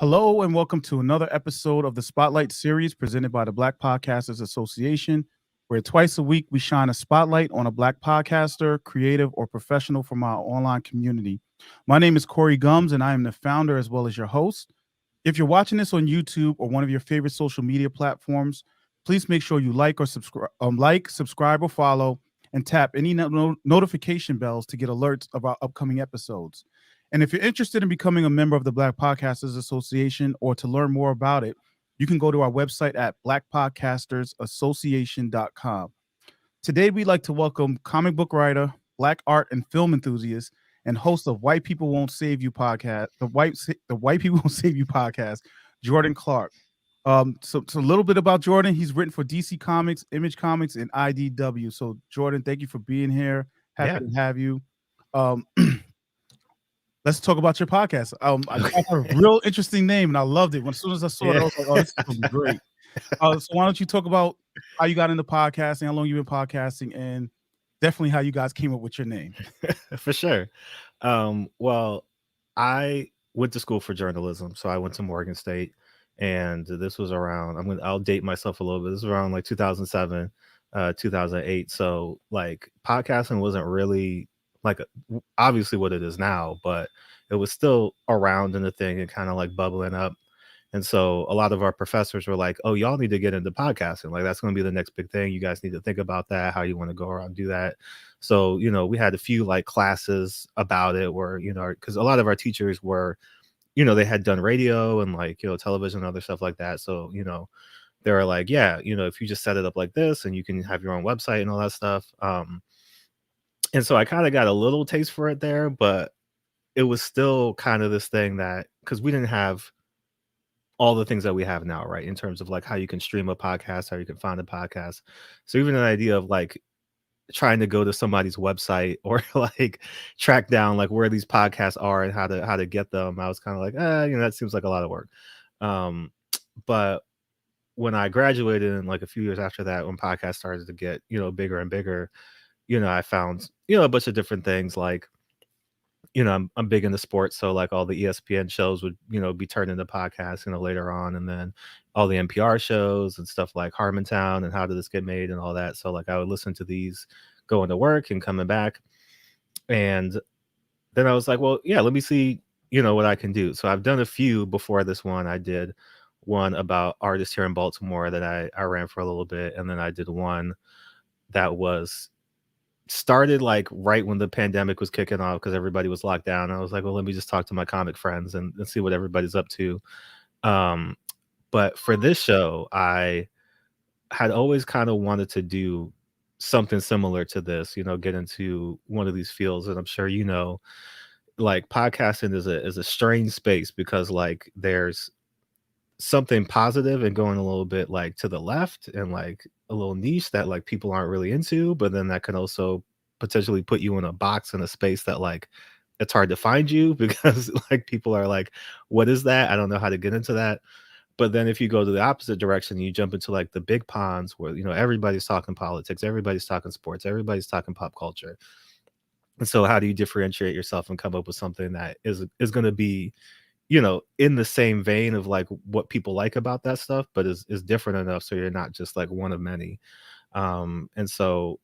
Hello and welcome to another episode of the Spotlight series presented by the Black Podcasters Association, where twice a week we shine a spotlight on a Black podcaster, creative, or professional from our online community. My name is Corey Gumbs, and I am the founder as well as your host. If you're watching this on YouTube or one of your favorite social media platforms, please make sure you like or subscribe or follow, and tap any notification bells to get alerts of our upcoming episodes. And if you're interested in becoming a member of the Black Podcasters Association or to learn more about it, you can go to our website at blackpodcastersassociation.com. Today, we'd like to welcome comic book writer, Black art and film enthusiast, and host of White People Won't Save You podcast, the White People Won't Save You podcast, Jordan Clark. So a little bit about Jordan. He's written for DC Comics, Image Comics, and IDW. So Jordan, thank you for being here. Happy to have you. Let's talk about your podcast. I got a real interesting name, and I loved it. As soon as I saw it, I was like, "Oh, this is gonna be great." So why don't you talk about how you got into podcasting, how long you've been podcasting, and definitely how you guys came up with your name? For sure. Well, I went to school for journalism, so I went to Morgan State, and this was around. I'll date myself a little bit. This was around like 2007, 2008. So like podcasting wasn't really like obviously what it is now, but it was still around in the thing and kind of like bubbling up. And so a lot of our professors were like, "Oh, y'all need to get into podcasting. Like that's going to be the next big thing. You guys need to think about that, how you want to go around and do that." So, we had a few like classes about it where, because a lot of our teachers were, they had done radio and like, television and other stuff like that. So, they were like, yeah, if you just set it up like this and you can have your own website and all that stuff. And so I kind of got a little taste for it there, but it was still kind of this thing that, because we didn't have all the things that we have now, right? In terms of like how you can stream a podcast, how you can find a podcast. So even an idea of like trying to go to somebody's website or like track down like where these podcasts are and how to get them, I was kind of like, that seems like a lot of work. But when I graduated and like a few years after that, when podcasts started to get, bigger and bigger, I found, a bunch of different things like, I'm big into sports. So like all the ESPN shows would, be turned into podcasts, later on. And then all the NPR shows and stuff like Harmontown and How Did This Get Made and all that. So like I would listen to these going to work and coming back. And then I was like, well, yeah, let me see, what I can do. So I've done a few before this one. I did one about artists here in Baltimore that I ran for a little bit. And then I did one that was started like right when the pandemic was kicking off because everybody was locked down. I was like, well, let me just talk to my comic friends and see what everybody's up to. But for this show, I had always kind of wanted to do something similar to this, get into one of these fields. And I'm sure, like podcasting is a strange space because like there's something positive and going a little bit like to the left and like a little niche that like people aren't really into, but then that can also potentially put you in a box in a space that like it's hard to find you because like people are like, what is that? I don't know how to get into that. But then if you go to the opposite direction, you jump into like the big ponds where, everybody's talking politics, everybody's talking sports, everybody's talking pop culture. And so how do you differentiate yourself and come up with something that is going to be, in the same vein of like what people like about that stuff, but is different enough so you're not just like one of many. And so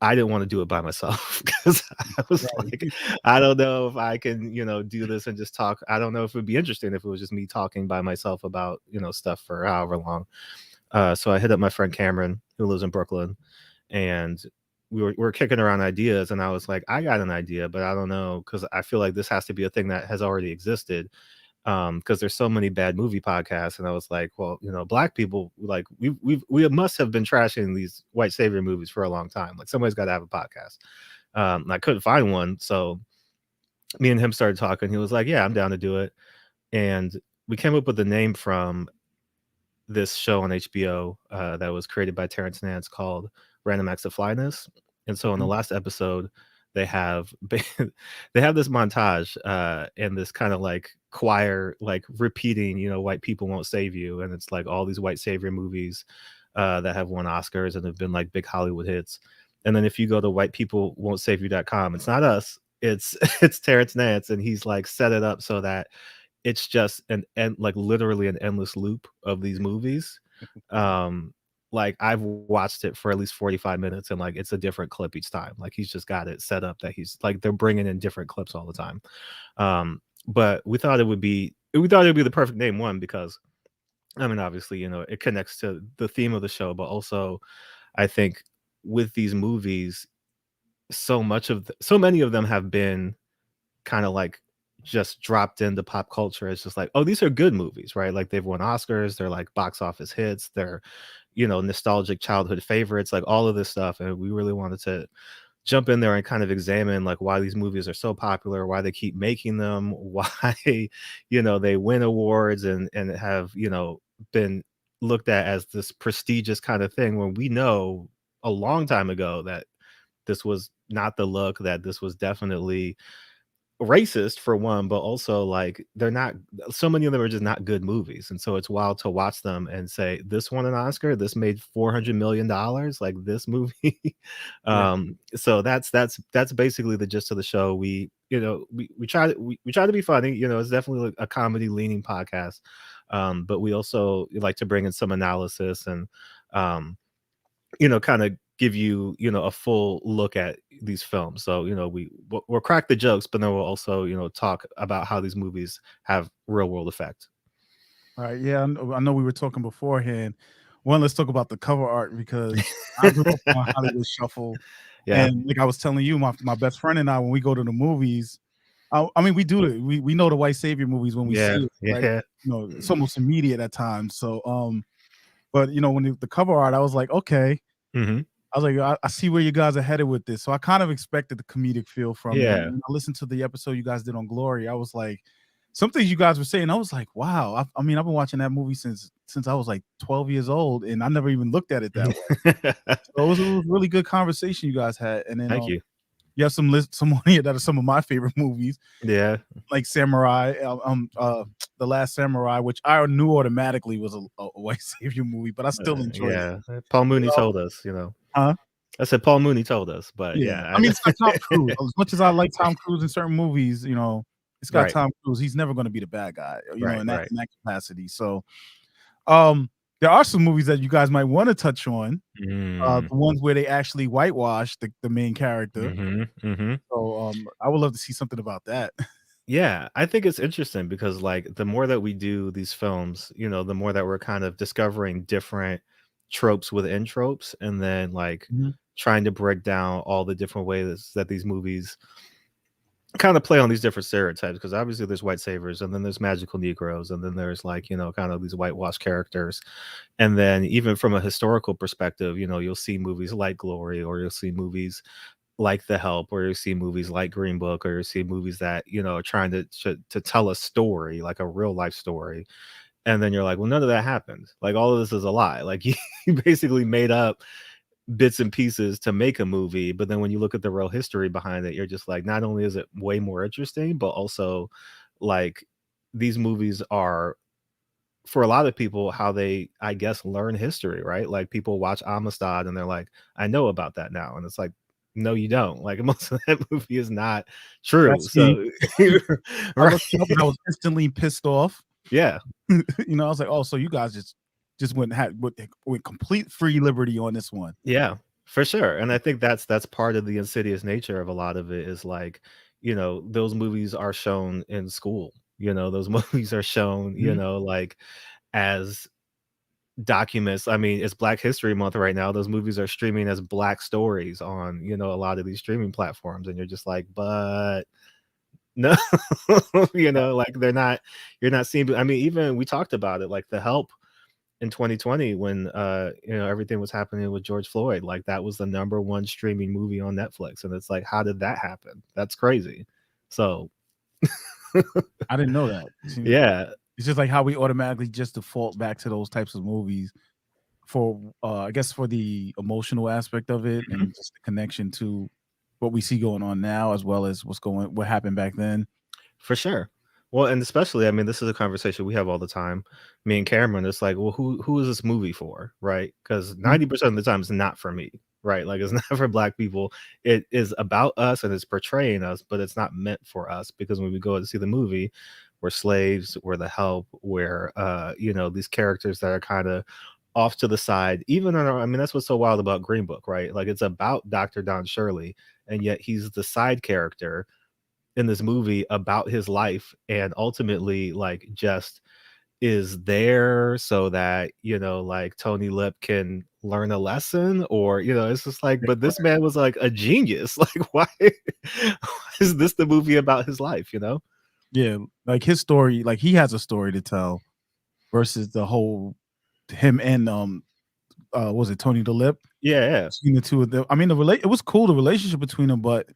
I didn't want to do it by myself because I was like, I don't know if I can, do this and just talk. I don't know if it would be interesting if it was just me talking by myself about, stuff for however long. So I hit up my friend Cameron, who lives in Brooklyn, and we were kicking around ideas. And I was like, I got an idea, but I don't know, because I feel like this has to be a thing that has already existed. Because there's so many bad movie podcasts, and I was like, well, Black people, like we must have been trashing these white savior movies for a long time. Like somebody's got to have a podcast. I couldn't find one, so me and him started talking. He was like, yeah, I'm down to do it, and we came up with the name from this show on HBO that was created by Terrence Nance called Random Acts of Flyness. And so in the last episode, they have this montage and this kind of like choir like repeating, white people won't save you, and it's like all these white savior movies that have won Oscars and have been like big Hollywood hits. And then if you go to whitepeoplewon'tsaveyou.com, it's not us, it's it's Terrence Nance, and he's like set it up so that it's just like literally an endless loop of these movies. Like I've watched it for at least 45 minutes and like it's a different clip each time. Like he's just got it set up that he's like they're bringing in different clips all the time. But we thought it would be the perfect name, one, because I mean obviously, it connects to the theme of the show, but also I think with these movies, so many of them have been kind of like just dropped into pop culture. It's just like, oh, these are good movies, right? Like they've won Oscars, they're like box office hits, they're nostalgic childhood favorites, like all of this stuff. And we really wanted to jump in there and kind of examine like why these movies are so popular, why they keep making them, why they win awards and have been looked at as this prestigious kind of thing, when we know a long time ago that this was not the look, that this was definitely racist for one, but also like they're not, so many of them are just not good movies. And so it's wild to watch them and say, this won an Oscar, this made $400 million, like this movie. Yeah. So that's basically the gist of the show. We try to be funny, it's definitely like a comedy leaning podcast. But we also like to bring in some analysis and kind of give you a full look at these films. So we'll crack the jokes, but then we'll also talk about how these movies have real world effect. All right. Yeah, I know we were talking beforehand. One, let's talk about the cover art because I grew up on Hollywood Shuffle, Yeah, and like I was telling you, my best friend and I, when we go to the movies, I mean, we do it. We know the white savior movies when we yeah, see it, right? yeah. It's almost immediate at times. So, but when the cover art, I was like, okay. Hmm. I was like, I see where you guys are headed with this. So I kind of expected the comedic feel from it. Yeah. And I listened to the episode you guys did on Glory. I was like, some things you guys were saying, I was like, wow. I mean, I've been watching that movie since I was like 12 years old, and I never even looked at it that way. So it was really good conversation you guys had. And then Thank you. you have some on here that are some of my favorite movies, Yeah, like Samurai, The Last Samurai, which I knew automatically was a white savior movie, but I still enjoyed it. yeah. Paul Mooney told us. Huh? I said Paul Mooney told us, but Yeah. yeah. I mean, it's got Tom Cruise. As much as I like Tom Cruise in certain movies, it's got Right, Tom Cruise. He's never gonna be the bad guy, right, in that right. in that capacity. So, um, there are some movies that you guys might wanna touch on, Mm, the ones where they actually whitewash the main character. hmm, hmm. So, I would love to see something about that. Yeah, I think it's interesting because like the more that we do these films, the more that we're kind of discovering different tropes within tropes, and then like Mhm. trying to break down all the different ways that these movies kind of play on these different stereotypes. Because obviously there's white saviors, and then there's magical Negroes, and then there's like kind of these whitewashed characters. And then even from a historical perspective, you'll see movies like Glory, or you'll see movies like The Help, or you see movies like Green Book, or you see movies that are trying to tell a story, like a real life story. And then you're like, well, none of that happened. Like all of this is a lie. Like you basically made up bits and pieces to make a movie. But then when you look at the real history behind it, you're just like, not only is it way more interesting, but also like these movies are, for a lot of people, how they, I guess, learn history, right? Like people watch Amistad and they're like, I know about that now. And it's like, no, you don't. Like most of that movie is not true. That's me. So, I right. looked it up and I was instantly pissed off. Yeah, I was like, "Oh, so you guys just went complete free liberty on this one." yeah, for sure. And I think that's part of the insidious nature of a lot of it is like, those movies are shown in school. Those movies are shown, Mhm. like as documents. I mean, it's Black History Month right now. Those movies are streaming as Black stories on, a lot of these streaming platforms. And you're just like, but no, like you're not seeing, I mean, even we talked about it, like The Help in 2020 when, everything was happening with George Floyd, like that was the number one streaming movie on Netflix. And it's like, how did that happen? That's crazy. So, I didn't know that. See, yeah, it's just like how we automatically just default back to those types of movies for, I guess, for the emotional aspect of it mhm, and just the connection to what we see going on now, as well as what happened back then. for sure. Well, and especially, I mean, this is a conversation we have all the time. Me and Cameron, it's like, well, who is this movie for, right? Because Mhm. 90% of the time, it's not for me, right? Like, it's not for Black people. It is about us and it's portraying us, but it's not meant for us because when we go to see the movie, we're slaves, we're the help, we're these characters that are kind of off to the side. Even in I mean, that's what's so wild about Green Book, right? Like it's about Dr. Don Shirley, and yet he's the side character in this movie about his life, and ultimately like just is there so that like Tony Lip can learn a lesson, or it's just like, but this man was like a genius. Like why is this the movie about his life? Yeah, like his story, like he has a story to tell versus the whole him and was it Tony the Lip? Yeah. Between the two of them. I mean, it was cool, the relationship between them, but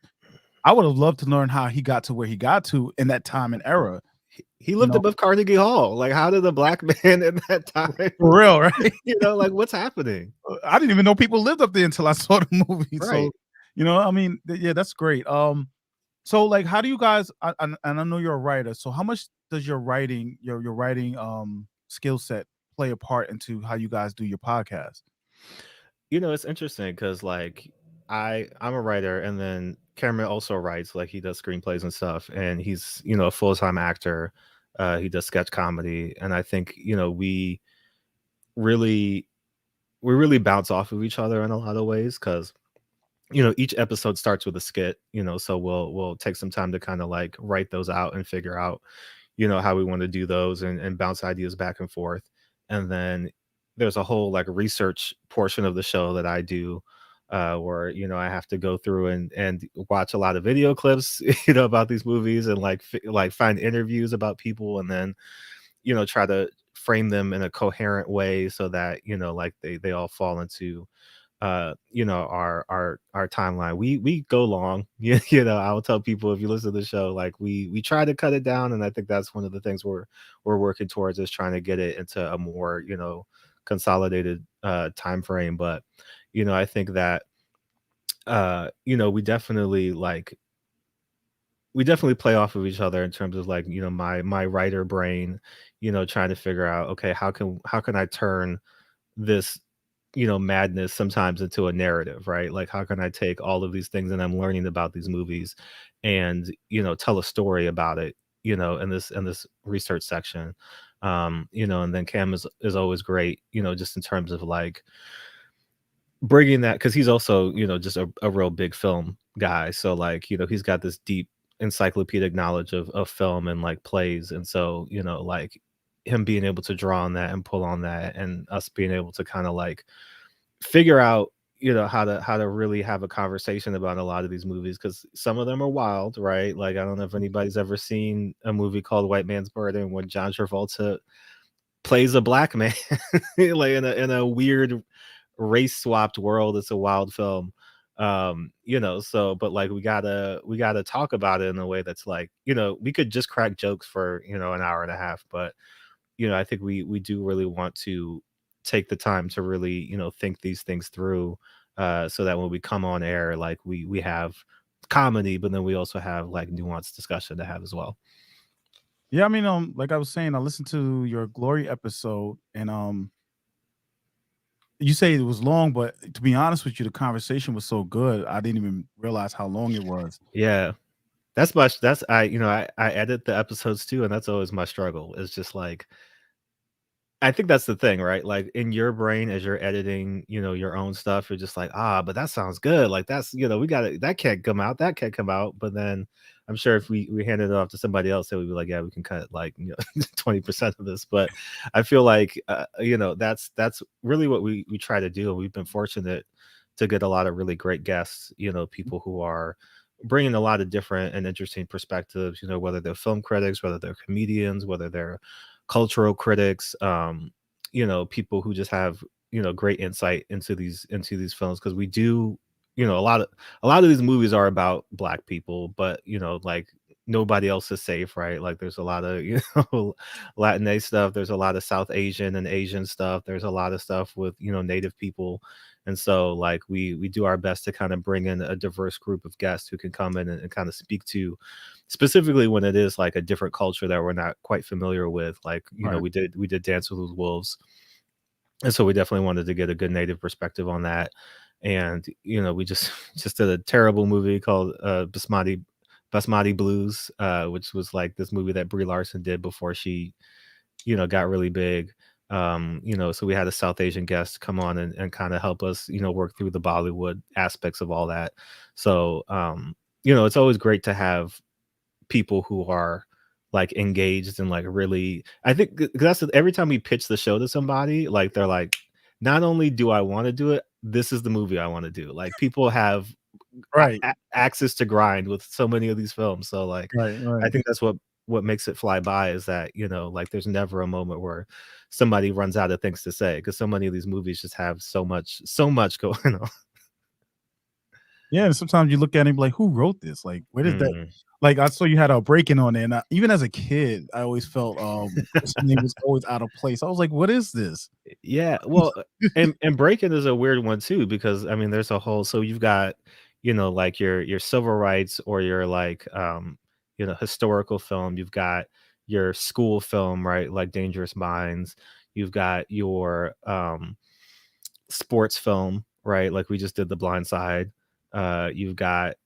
I would have loved to learn how he got to where he got to in that time and era. He lived above Carnegie Hall. Like, how did a black man in that time? For real, right? Like what's happening? I didn't even know people lived up there until I saw the movie. Right. So, I mean, yeah, that's great. So like, how do you guys? And I know you're a writer. So how much does your writing skill set play a part into how you guys do your podcast? It's interesting because like I'm a writer, and then Cameron also writes, like he does screenplays and stuff, and he's a full-time actor. He does sketch comedy, and I think really we really bounce off of each other in a lot of ways, because each episode starts with a skit, so we'll take some time to kind of like write those out and figure out how we want to do those, and bounce ideas back and forth. And then there's a whole like research portion of the show that I do, where I have to go through and watch a lot of video clips about these movies, and like find interviews about people, and then try to frame them in a coherent way so that like they all fall into our timeline. We go long. I'll tell people, if you listen to the show, like we try to cut it down, and I think that's one of the things we're working towards, is trying to get it into a more consolidated time frame. But I think that we definitely play off of each other in terms of like my writer brain, trying to figure out, okay, how can I turn this madness sometimes into a narrative, right? Like how can I take all of these things that I'm learning about these movies, and tell a story about it, in this research section. And then Cam is always great, just in terms of like bringing that, because he's also just a real big film guy, so like he's got this deep encyclopedic knowledge of film and like plays, and so like him being able to draw on that and pull on that, and us being able to kind of like figure out how to really have a conversation about a lot of these movies, because some of them are wild, right? Like I don't know if anybody's ever seen a movie called White Man's Burden, when John Travolta plays a black man like in a weird race swapped world. It's a wild film. So but like we gotta talk about it in a way that's like, we could just crack jokes for an hour and a half, but I think we do really want to take the time to really think these things through, so that when we come on air, like we have comedy, but then we also have like nuanced discussion to have as well. Yeah, I mean, like I was saying, I listened to your Glory episode, and you say it was long, but to be honest with you, the conversation was so good, I didn't even realize how long it was. Yeah, that's I edit the episodes too, and that's always my struggle. It's just like, I think that's the thing, right? Like in your brain, as you're editing, your own stuff, you're just like, but that sounds good. Like that's, we got to, that can't come out. That can't come out. But then I'm sure if we handed it off to somebody else, they would be like, yeah, we can cut like 20% of this. But I feel like, that's really what we try to do. And we've been fortunate to get a lot of really great guests, people who are bringing a lot of different and interesting perspectives, whether they're film critics, whether they're comedians, whether they're cultural critics, people who just have great insight into these films, because we do, a lot of these movies are about black people, but like nobody else is safe, right? Like there's a lot of Latinx stuff, there's a lot of South Asian and Asian stuff, there's a lot of stuff with native people. And so like we do our best to kind of bring in a diverse group of guests who can come in and kind of speak to, specifically when it is like a different culture that we're not quite familiar with. Like Right. we did Dance with Wolves, and so we definitely wanted to get a good native perspective on that. And we just just did a terrible movie called Basmati Basmati Blues, which was like this movie that Brie Larson did before she, got really big. So we had a South Asian guest come on and kind of help us, work through the Bollywood aspects of all that. So, it's always great to have people who are like engaged and like really, I think 'cause every time we pitch the show to somebody, like they're like, not only do I want to do it, this is the movie I want to do. Like people have Right, access to grind with so many of these films. So like, right, I right. think that's what makes it fly by is that, like there's never a moment where somebody runs out of things to say because so many of these movies just have so much going on. Yeah, and sometimes you look at him like, who wrote this? Like, where did that? Mm. Like, I saw you had a break-in on there, and even as a kid, I always felt his name was always out of place. I was like, what is this? Yeah, well, and Breaking is a weird one too because I mean, there's a whole so you've got, like your civil rights or your like historical film, you've got your school film, right? Like Dangerous Minds. You've got your sports film, right? Like we just did The Blind Side. You've got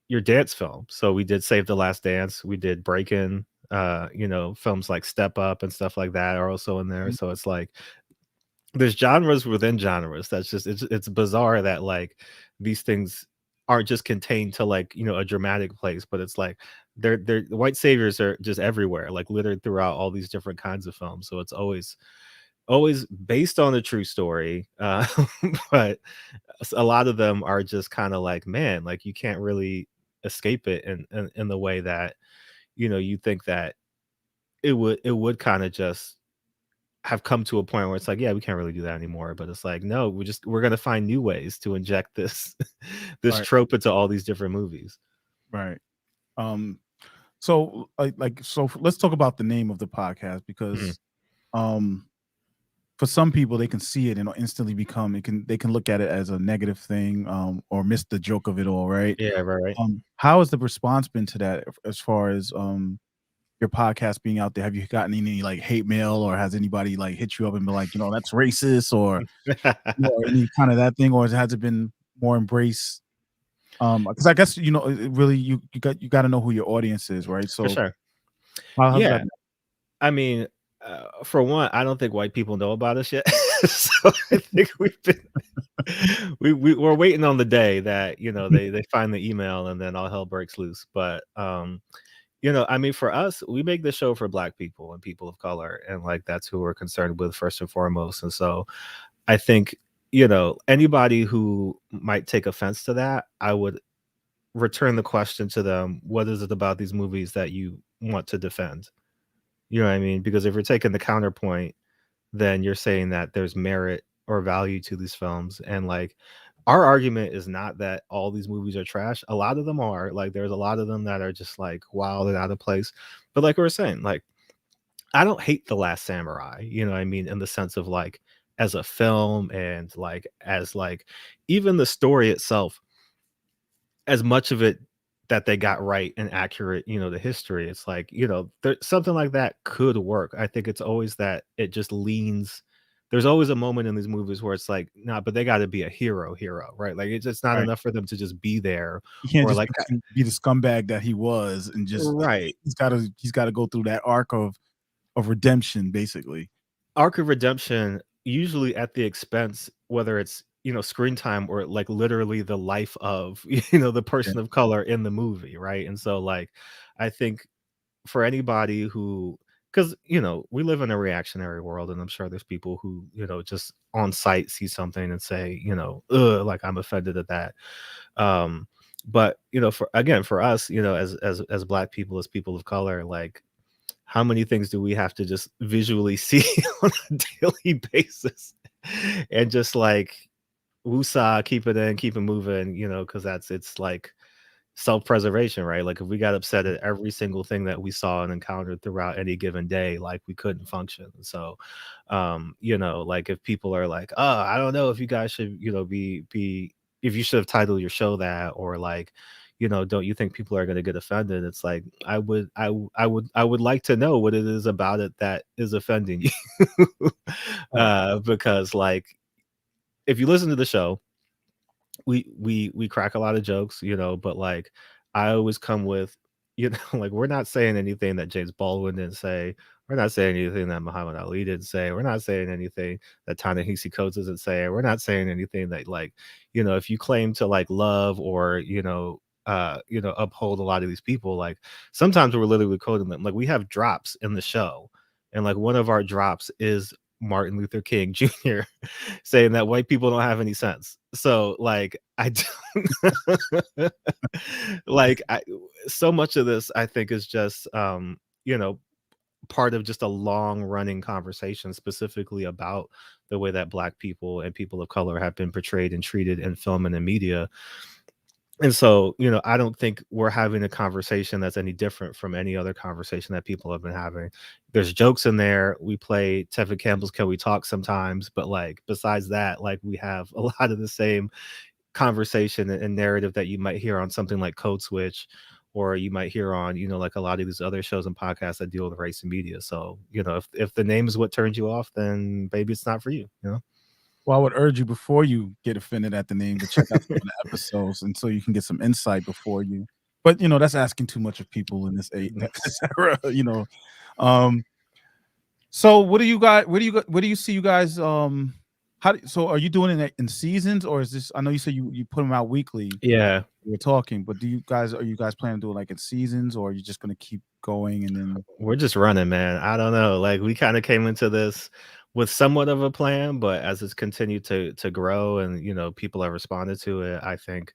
your dance film. So we did Save the Last Dance, we did Breakin', films like Step Up and stuff like that are also in there. Mhm. So it's like there's genres within genres. That's just it's bizarre that like these things aren't just contained to like, a dramatic place, but it's like they're the white saviors are just everywhere, like littered throughout all these different kinds of films. So it's always based on a true story. But a lot of them are just kind of like, man, like you can't really escape it in the way that, you think that it would kind of just have come to a point where it's like, yeah, we can't really do that anymore. But it's like, no, we're gonna find new ways to inject this this Right, trope into all these different movies. right. Um, so let's talk about the name of the podcast Mhm. because um for some people they can see it and instantly become they can look at it as a negative thing or miss the joke of it all, right? Yeah, right, right. How has the response been to that as far as your podcast being out there? Have you gotten any like hate mail or has anybody like hit you up and be like, that's racist or any kind of that thing, or has it been more embraced? Because I guess it really you got to know who your audience is, right? For So sure. how's that? Yeah. I mean, for one, I don't think white people know about us yet. So I think we've been we're waiting on the day that, they find the email and then all hell breaks loose. But I mean, for us, we make the show for Black people and people of color, and like that's who we're concerned with first and foremost. And so I think, anybody who might take offense to that, I would return the question to them, what is it about these movies that you want to defend? You know what I mean? Because if you're taking the counterpoint, then you're saying that there's merit or value to these films. And like our argument is not that all these movies are trash. A lot of them are. Like there's a lot of them that are just like wild and out of place. But like we were saying, like I don't hate The Last Samurai, you know what I mean, in the sense of like as a film and like as like even the story itself, as much of it that they got right and accurate, the history, it's like, something like that could work. I think it's always that it just leans. There's always a moment in these movies where it's like, nah, but they got to be a hero, right? Like it's not Right. enough for them to just be there He can't or just like, be the scumbag that he was and just right. he's gotta go through that arc of redemption, basically. Arc of redemption usually at the expense, whether it's screen time or like literally the life of the Yeah. person of color in the movie, right? And so like I think for anybody who, because we live in a reactionary world and I'm sure there's people who just on site see something and say ugh, like I'm offended at that. But for us, as Black people, as people of color, like how many things do we have to just visually see on a daily basis and just like woosah, keep it in, keep it moving, because it's like self-preservation, right? Like if we got upset at every single thing that we saw and encountered throughout any given day, like we couldn't function. So like if people are like, oh, I don't know if you guys should, be if you should have titled your show that, or like, don't you think people are going to get offended? It's like I would like to know what it is about it that is offending you. Right. Because like if you listen to the show, we crack a lot of jokes, but like I always come with, like, we're not saying anything that James Baldwin didn't say. We're not saying anything that Muhammad Ali didn't say. We're not saying anything that Ta-Nehisi Coates doesn't say. We're not saying anything that, like, if you claim to like love or uphold a lot of these people, like sometimes we're literally quoting them. Like we have drops in the show, and like one of our drops is Martin Luther King Jr. saying that white people don't have any sense. So like I don't like I so much of this I think is just you know part of just a long running conversation specifically about the way that black people and people of color have been portrayed and treated in film and in media. And so, I don't think we're having a conversation that's any different from any other conversation that people have been having. There's jokes in there. We play Tevin Campbell's Can We Talk sometimes, but like besides that, like we have a lot of the same conversation and narrative that you might hear on something like Code Switch, or you might hear on, like a lot of these other shows and podcasts that deal with race and media. So, if the name is what turns you off, then maybe it's not for you. Well, I would urge you before you get offended at the name to check out some of the episodes, and so you can get some insight before you. But that's asking too much of people in this this era. So what do you guys? Where do you see you guys? So are you doing it in seasons, or is this? I know you said you put them out weekly. Yeah. We're talking, but are you guys planning to do it like in seasons, or are you just going to keep going and then? We're just running, man. I don't know. Like we kind of came into this with somewhat of a plan, but as it's continued to grow and people have responded to it, I think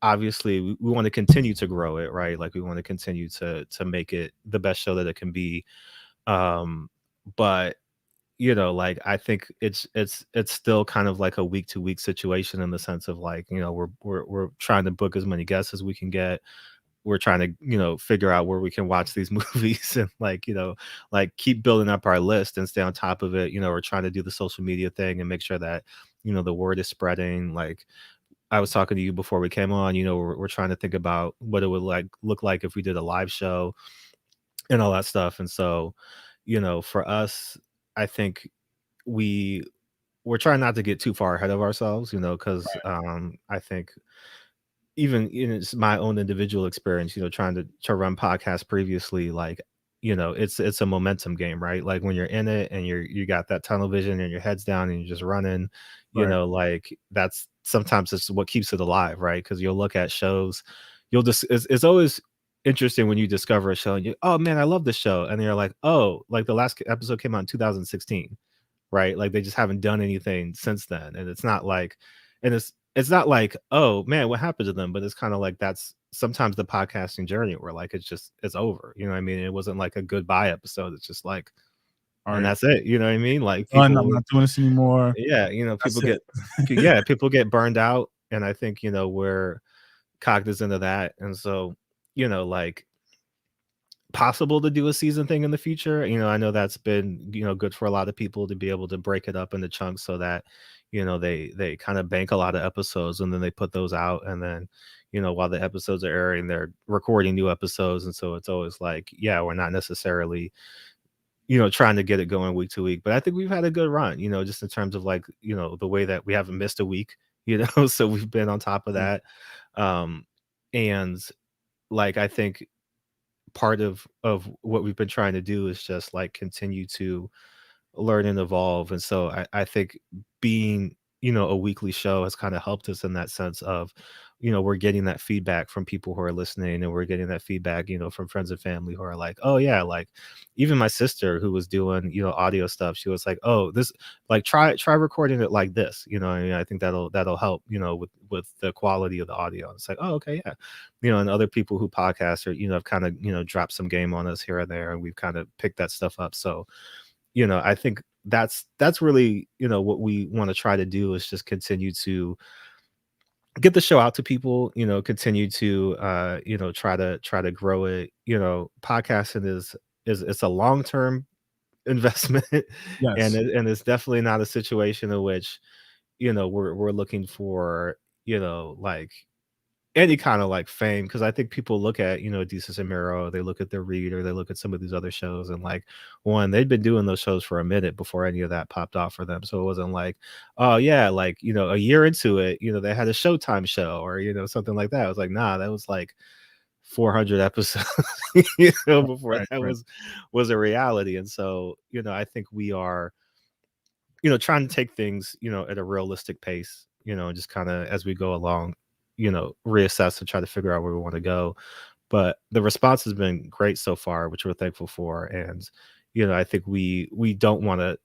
obviously we want to continue to grow it, right? Like we want to continue to make it the best show that it can be. But like I think it's still kind of like a week to week situation in the sense of like, we're trying to book as many guests as we can get. We're trying to, figure out where we can watch these movies and like, like keep building up our list and stay on top of it. We're trying to do the social media thing and make sure that, the word is spreading. Like I was talking to you before we came on, we're trying to think about what it would look like if we did a live show and all that stuff. And so, for us, I think we're trying not to get too far ahead of ourselves, because I think even it's my own individual experience, trying to run podcasts previously, like, it's a momentum game, right? Like when you're in it and you got that tunnel vision and your head's down and you're just running, Right. like that's sometimes it's what keeps it alive, right? Because you'll look at shows, you'll just it's always interesting when you discover a show and you, oh man, I love this show, and you're like, oh, like the last episode came out in 2016, right? Like they just haven't done anything since then. And it's not like, and it's not like, oh man, what happened to them? But it's kind of like that's sometimes the podcasting journey where like it's over. You know what I mean? It wasn't like a goodbye episode. It's just like, All and right. that's it. You know what I mean? Like I'm people, not doing this anymore. yeah, That's people it. people get burned out. And I think, we're cognizant of that. And so, like possible to do a season thing in the future. I know that's been, good for a lot of people to be able to break it up into chunks so that, they kind of bank a lot of episodes and then they put those out. And then, while the episodes are airing, they're recording new episodes. And so it's always like, yeah, we're not necessarily, trying to get it going week to week. But I think we've had a good run, just in terms of like, the way that we haven't missed a week, so we've been on top of that. And like, I think part of what we've been trying to do is just like continue to learn and evolve. And so I think being, a weekly show has kind of helped us in that sense of, we're getting that feedback from people who are listening, and we're getting that feedback, from friends and family who are like, oh yeah, like even my sister who was doing, audio stuff, she was like, oh, this, like try recording it like this, I mean, I think that'll help, with the quality of the audio. It's like, oh, okay, yeah. And other people who podcast or, have kind of, dropped some game on us here and there, and we've kind of picked that stuff up. So, I think that's really, what we want to try to do is just continue to get the show out to people, continue to try to grow it. Podcasting is it's a long-term investment. And Yes. it's definitely not a situation in which, we're looking for, like any kind of like fame, because I think people look at, Desus and Mero, they look at The Read, or they look at some of these other shows, and like one, they'd been doing those shows for a minute before any of that popped off for them. So it wasn't like, oh yeah, like a year into it, they had a Showtime show or something like that. I was like, nah, that was like 400 episodes, before Right, that right. was a reality. And so, I think we are, trying to take things, at a realistic pace, just kind of as we go along, reassess and try to figure out where we want to go. But the response has been great so far, which we're thankful for. And, I think we don't want to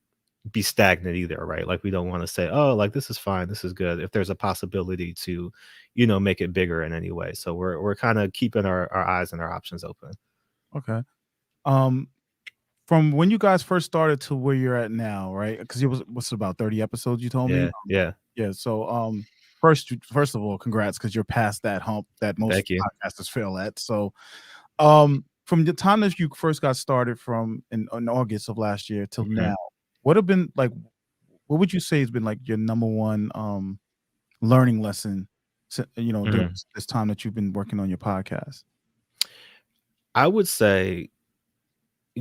be stagnant either, right? Like we don't want to say, oh, like this is fine, this is good, if there's a possibility to, make it bigger in any way. So we're kind of keeping our eyes and our options open. Okay. Um, from when you guys first started to where you're at now, right? Because it was what's about 30 episodes you told me? Yeah, yeah. Yeah. So first of all, congrats because you're past that hump that most Thank you. podcasters fail at. So from the time that you first got started from in August of last year till Mhm. now, what have been like what would you say has been like your number one learning lesson during Mhm. this time that you've been working on your podcast? I would say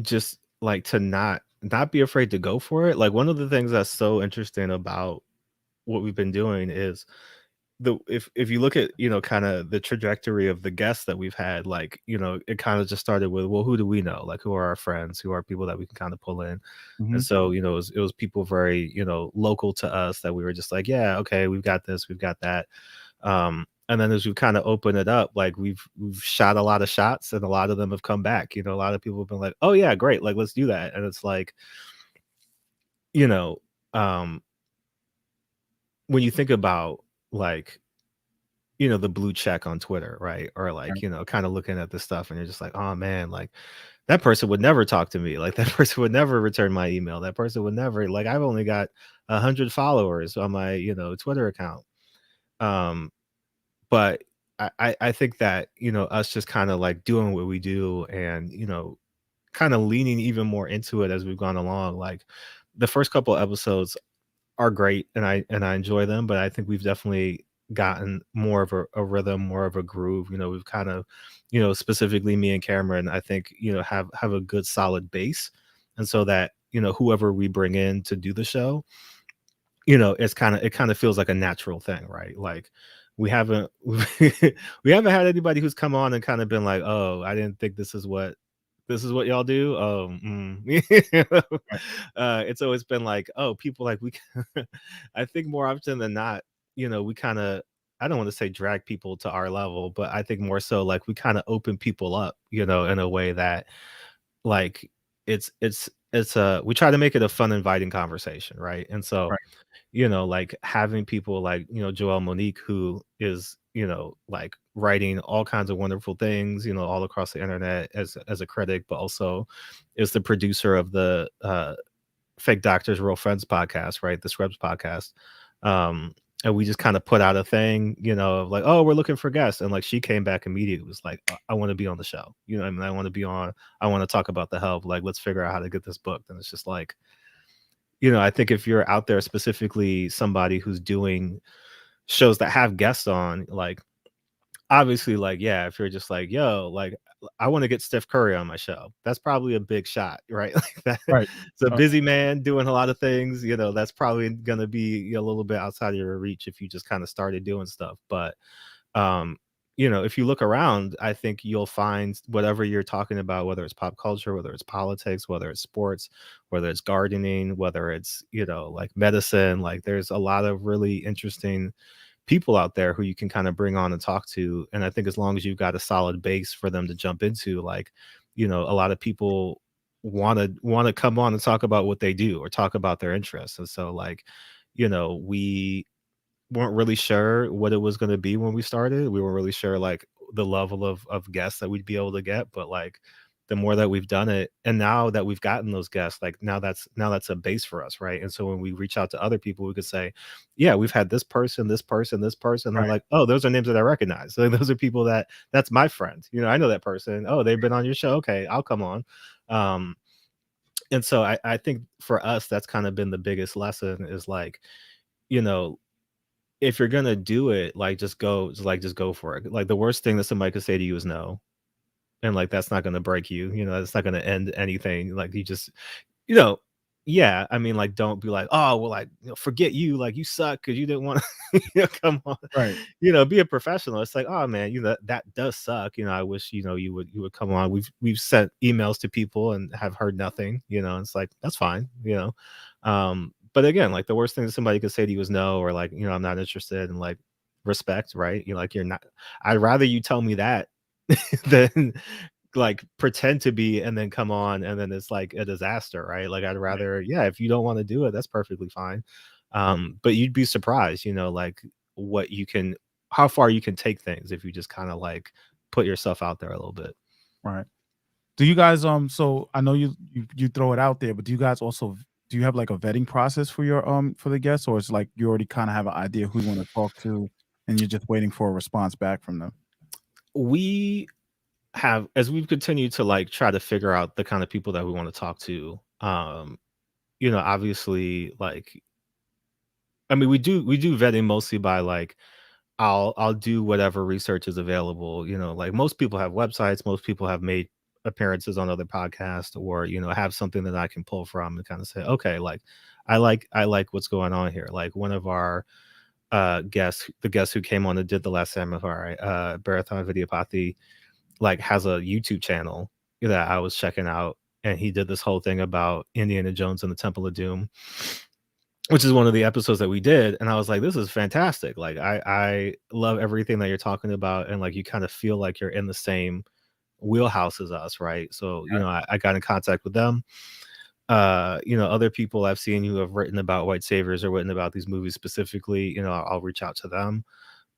just like to not be afraid to go for it. Like one of the things that's so interesting about what we've been doing is the if you look at, kind of the trajectory of the guests that we've had, like, it kind of just started with, well, who do we know? Like who are our friends? Who are people that we can kind of pull in? And Mhm. so, it was people very, local to us that we were just like, yeah, okay, we've got this, we've got that. And then as we've kind of opened it up, like we've shot a lot of shots and a lot of them have come back. A lot of people have been like, oh yeah, great, like let's do that. And it's like, you know, um, when you think about like, the blue check on Twitter, right? Or like, Right. kind of looking at this stuff and you're just like, oh man, like that person would never talk to me. Like that person would never return my email. That person would never, like, I've only got 100 followers on my, Twitter account. Um, but I think that, us just kind of like doing what we do and, kind of leaning even more into it as we've gone along. Like the first couple episodes are great and I enjoy them, but I think we've definitely gotten more of a rhythm, more of a groove. We've kind of, specifically me and Cameron, I think, have a good solid base. And so that, whoever we bring in to do the show, it kind of feels like a natural thing, right? Like we haven't we haven't had anybody who's come on and kind of been like, oh, I didn't think this is what y'all do. You know? Right. It's always been like, oh, people like we. I think more often than not, we kind of. I don't want to say drag people to our level, but I think more so like we kind of open people up, in a way that like it's we try to make it a fun, inviting conversation, right? And so, Right. like having people like, Joelle Monique, who is, like writing all kinds of wonderful things, all across the internet as a critic, but also is the producer of the Fake Doctors, Real Friends podcast, right? The Scrubs podcast. And we just kind of put out a thing, of like, oh, we're looking for guests. And like she came back immediately, was like, I want to be on the show. I mean, I want to be on, I want to talk about the help. Like, let's figure out how to get this booked. And it's just like, I think if you're out there specifically somebody who's doing shows that have guests on, like obviously, like, yeah, if you're just like, yo, like I want to get Steph Curry on my show, that's probably a big shot, right? Like that Right. it's a busy man doing a lot of things, that's probably gonna be a little bit outside of your reach if you just kind of started doing stuff. But um if you look around, I think you'll find whatever you're talking about, whether it's pop culture, whether it's politics, whether it's sports, whether it's gardening, whether it's, like medicine, like there's a lot of really interesting people out there who you can kind of bring on and talk to. And I think as long as you've got a solid base for them to jump into, like, a lot of people want to come on and talk about what they do or talk about their interests. And so like, we weren't really sure what it was going to be when we started. We weren't really sure like the level of guests that we'd be able to get, but like the more that we've done it and now that we've gotten those guests, like now that's a base for us, right? And so when we reach out to other people, we could say, yeah, we've had this person, this person, this person. They're Right. like, oh, those are names that I recognize. So those are people that's my friend. I know that person. Oh, they've been on your show. Okay, I'll come on. Um, and so I think for us, that's kind of been the biggest lesson is like, you know, if you're gonna do it, like just go for it. Like the worst thing that somebody could say to you is no. And like that's not gonna break you, that's not gonna end anything. Like you just, you know, yeah, I mean, like, don't be like, oh, well, like, forget you, like, you suck because you didn't want to, come on, Right. be a professional. It's like, oh man, that does suck. I wish, you would come on. We've sent emails to people and have heard nothing. It's like that's fine. But again, like the worst thing that somebody could say to you is no, or like, I'm not interested, and like respect, right? You're like, you're not. I'd rather you tell me that than like pretend to be and then come on and then it's like a disaster, right? Like I'd Right. rather, yeah, if you don't want to do it, that's perfectly fine. But you'd be surprised, like what you can, how far you can take things if you just kind of like put yourself out there a little bit. Right. Do you guys so I know you throw it out there, but do you guys also do you have like a vetting process for your for the guests, or it's like you already kind of have an idea who you want to talk to and you're just waiting for a response back from them? We have, as we've continued to like try to figure out the kind of people that we want to talk to, obviously like, I mean, we do vetting mostly by like, I'll do whatever research is available. Like most people have websites, most people have made appearances on other podcasts, or have something that I can pull from and kind of say, okay, like I like what's going on here. Like one of our guests, the guest who came on and did the last Samurai, Barathon Vidyapati, like has a YouTube channel that I was checking out, and he did this whole thing about Indiana Jones and the Temple of Doom, which is one of the episodes that we did. And I was like, this is fantastic. Like I love everything that you're talking about, and like you kind of feel like you're in the same wheelhouse as us, right? So I got in contact with them. Other people I've seen who have written about white saviors or written about these movies specifically, I'll reach out to them.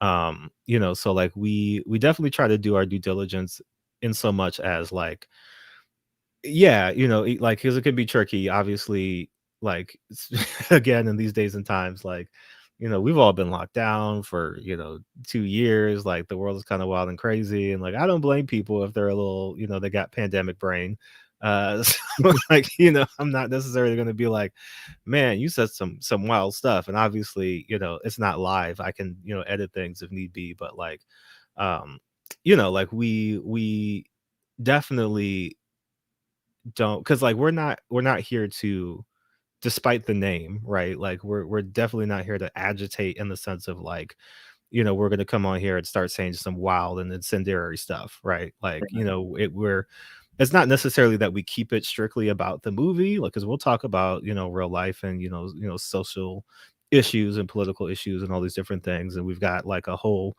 So like we definitely try to do our due diligence in so much as like, yeah, like, because it can be tricky, obviously, like, again, in these days and times, like, we've all been locked down for, 2 years, like, the world is kind of wild and crazy, and, like, I don't blame people if they're a little, they got pandemic brain. So, like, I'm not necessarily gonna be like, "Man, you said some wild stuff," and obviously, it's not live. I can, edit things if need be, but, like, um, like, we definitely don't, because like we're not here to, despite the name, right? Like we're definitely not here to agitate in the sense of like, we're going to come on here and start saying some wild and incendiary stuff, right? Like, it's not necessarily that we keep it strictly about the movie, like, because we'll talk about, real life and, social issues and political issues and all these different things. And we've got like a whole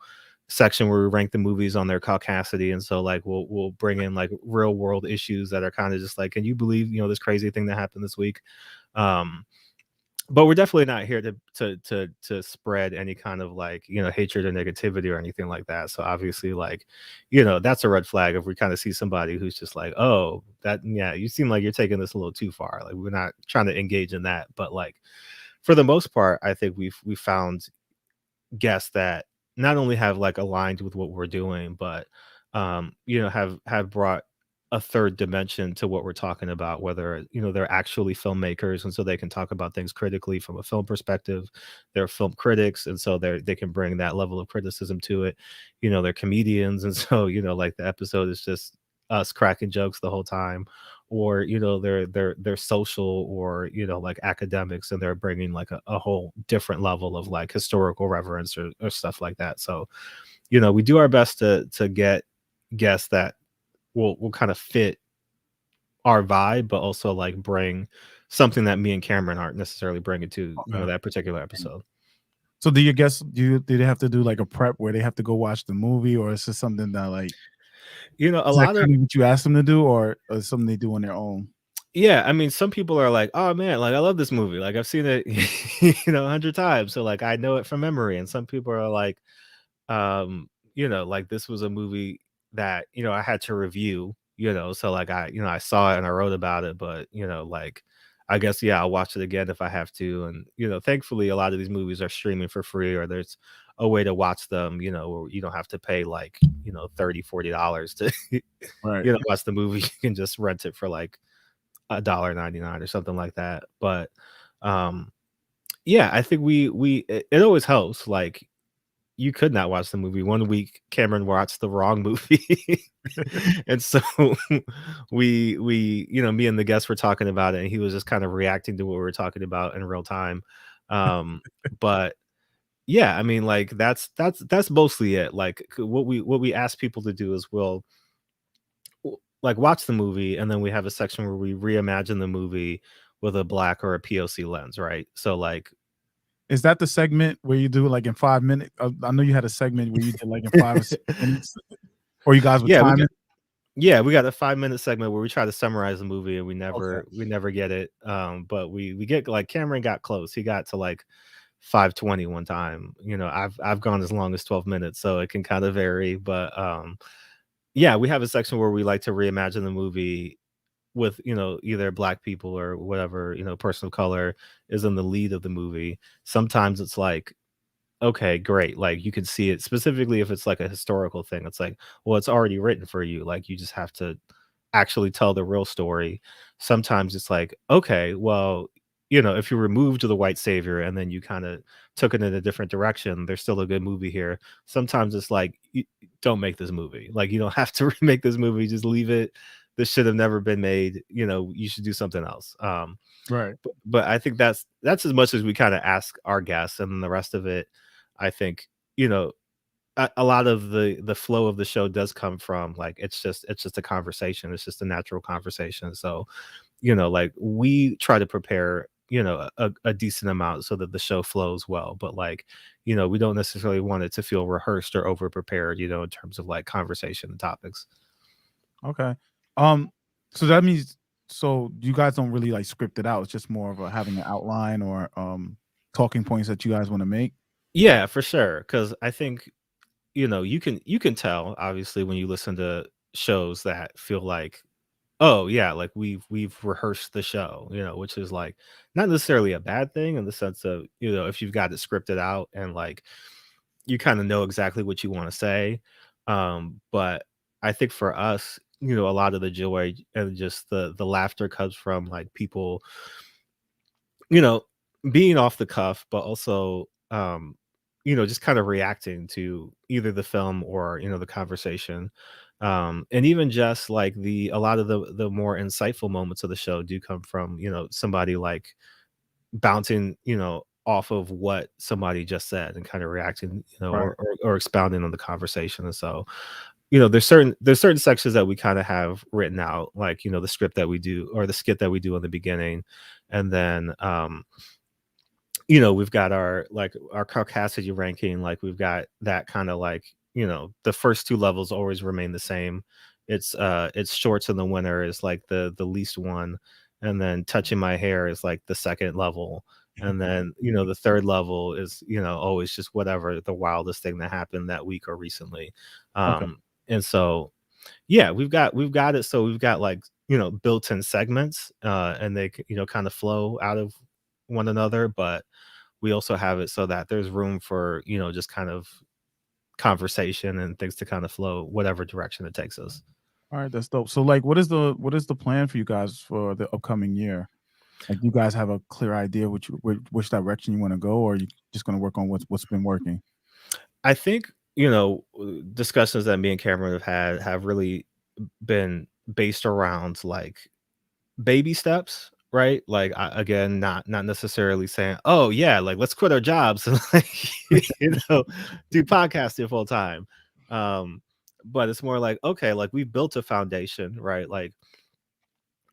section where we rank the movies on their caucasity. And so like we'll bring in like real world issues that are kind of just like, can you believe, this crazy thing that happened this week? Um, but we're definitely not here to spread any kind of like, hatred or negativity or anything like that. So obviously like, that's a red flag if we kind of see somebody who's just like, oh, that, yeah, you seem like you're taking this a little too far. Like we're not trying to engage in that. But like for the most part, I think we found guests that not only have like aligned with what we're doing, but have brought a third dimension to what we're talking about, whether they're actually filmmakers and so they can talk about things critically from a film perspective. They're film critics, and so they can bring that level of criticism to it. They're comedians, and so like the episode is just us cracking jokes the whole time. Or they're social, or like academics, and they're bringing like a whole different level of like historical reverence, or stuff like that. So we do our best to get guests that will kind of fit our vibe, but also like bring something that me and Cameron aren't necessarily bringing to Okay. that particular episode. So do you guess do they have to do like a prep where they have to go watch the movie, or is this something that like A is that lot of, kind of what you ask them to do, or something they do on their own? yeah, I mean, some people are like, oh man, like I love this movie, like I've seen it 100 times, so like I know it from memory. And some people are like, like this was a movie that I had to review, so like I saw it and I wrote about it, but like I guess, yeah, I'll watch it again if I have to. And thankfully a lot of these movies are streaming for free, or there's a way to watch them, where you don't have to pay like 30-40 dollars to Right. watch the movie. You can just rent it for like $1.99 or something like that. But yeah, I think it always helps, like you could not watch the movie. One week Cameron watched the wrong movie. And so me and the guests were talking about it, and he was just kind of reacting to what we were talking about in real time. But yeah, I mean, like that's mostly it. Like what we ask people to do is like watch the movie, and then we have a section where we reimagine the movie with a Black or a POC lens, right? So like Is that the segment where you do like in 5 minutes? I know you had a segment where you did like in 5 or 6 minutes, or you guys would yeah, we time got it. yeah, we got a 5-minute segment where we try to summarize the movie, and we Okay, never get it. But we get like Cameron got close. He got to like 5:20 one time. I've gone as long as 12 minutes, so it can kind of vary. But yeah, we have a section where we like to reimagine the movie with either Black people or whatever person of color is in the lead of the movie. Sometimes it's like, okay, great, like you can see it, specifically if it's like a historical thing. It's like, well, it's already written for you, like you just have to actually tell the real story. Sometimes it's like, okay, well, if you removed the white savior and then you kind of took it in a different direction, there's still a good movie here. Sometimes it's like, don't make this movie. Like, you don't have to remake this movie. Just leave it. This should have never been made. You should do something else. right. But I think that's as much as we kind of ask our guests, and then the rest of it, I think, you know, a lot of the flow of the show does come from like it's just a conversation. It's just a natural conversation. So like we try to prepare a decent amount so that the show flows well, but like we don't necessarily want it to feel rehearsed or over prepared in terms of like conversation and topics. Okay. Um, so that means so you guys don't really like script it out. It's just more of a having an outline or talking points that you guys want to make. Yeah, for sure, because I think you can tell obviously when you listen to shows that feel like, oh yeah, like we've rehearsed the show, which is like not necessarily a bad thing in the sense of, if you've got it scripted out and like you kind of know exactly what you want to say. But I think for us, a lot of the joy and just the laughter comes from like people, you know, being off the cuff, but also just kind of reacting to either the film or, the conversation. And even just like a lot of the more insightful moments of the show do come from, somebody like bouncing, off of what somebody just said and kind of reacting, Right. or expounding on the conversation. And so, there's certain sections that we kind of have written out, like, the script that we do or the skit that we do in the beginning. And then we've got our caucasity ranking, like we've got that kind of like, the first two levels always remain the same. It's shorts in the winter is like the least one, and then touching my hair is like the second level, and then the third level is always just whatever the wildest thing that happened that week or recently. Okay. And so yeah, we've got it, so we've got like built-in segments, and they kind of flow out of one another, but we also have it so that there's room for just kind of conversation and things to kind of flow whatever direction it takes us. All right, that's dope. So like what is the plan for you guys for the upcoming year? Like you guys have a clear idea which direction you want to go, or you just gonna work on what's been working? I think discussions that me and Cameron have had have really been based around like baby steps, right? Like again, not necessarily saying, oh yeah, like let's quit our jobs and like do podcasting full time. um but it's more like, okay, like we've built a foundation, right? Like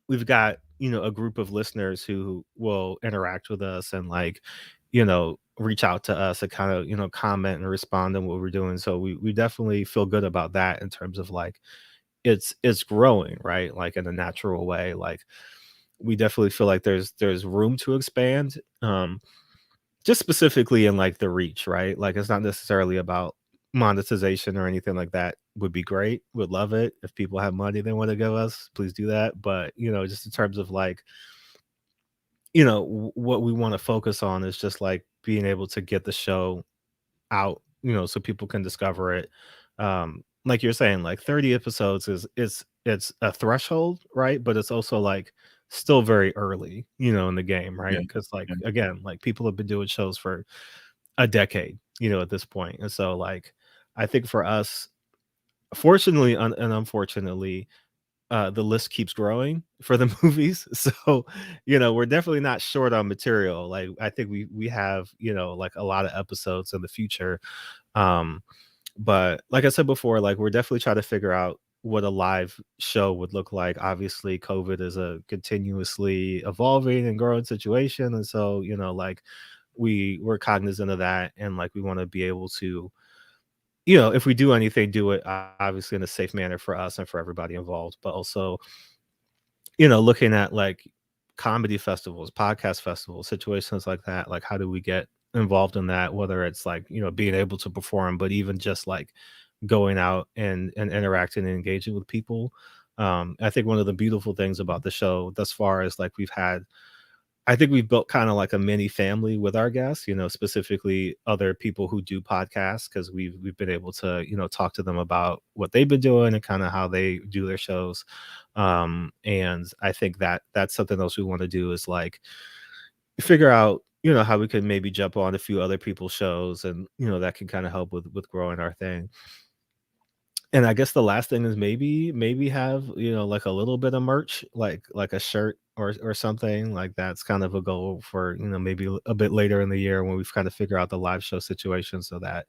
we've got a group of listeners who will interact with us and like reach out to us and kind of comment and respond on what we're doing. So we definitely feel good about that in terms of like it's growing, right? Like in a natural way. Like we definitely feel like there's room to expand, just specifically in like the reach, right? Like it's not necessarily about monetization or anything like that. Would be great, would love it if people have money they want to give us, please do that. But just in terms of like what we want to focus on is just like being able to get the show out, so people can discover it. Like you're saying, like 30 episodes it's a threshold, right? But it's also like still very early, in the game, Yeah. right? Because like Yeah. again, like people have been doing shows for a decade, at this point. And so like I think for us, fortunately and unfortunately, the list keeps growing for the movies. So, we're definitely not short on material. Like I think we have, like a lot of episodes in the future. Um, but like I said before, like we're definitely trying to figure out what a live show would look like. Obviously, COVID is a continuously evolving and growing situation. And so, like we're cognizant of that, and like we want to be able to, if we do anything, do it obviously in a safe manner for us and for everybody involved, but also, looking at like comedy festivals, podcast festivals, situations like that. Like, how do we get involved in that? Whether it's like, being able to perform, but even just like going out and interacting and engaging with people. I think one of the beautiful things about the show thus far is like I think we've built kind of like a mini family with our guests, specifically other people who do podcasts, because we've been able to, talk to them about what they've been doing and kind of how they do their shows. And I think that that's something else we want to do is like figure out, how we can maybe jump on a few other people's shows, and that can kind of help with growing our thing. And I guess the last thing is maybe have, like a little bit of merch, like a shirt or something. Like that's kind of a goal for, maybe a bit later in the year when we've kind of figure out the live show situation, so that,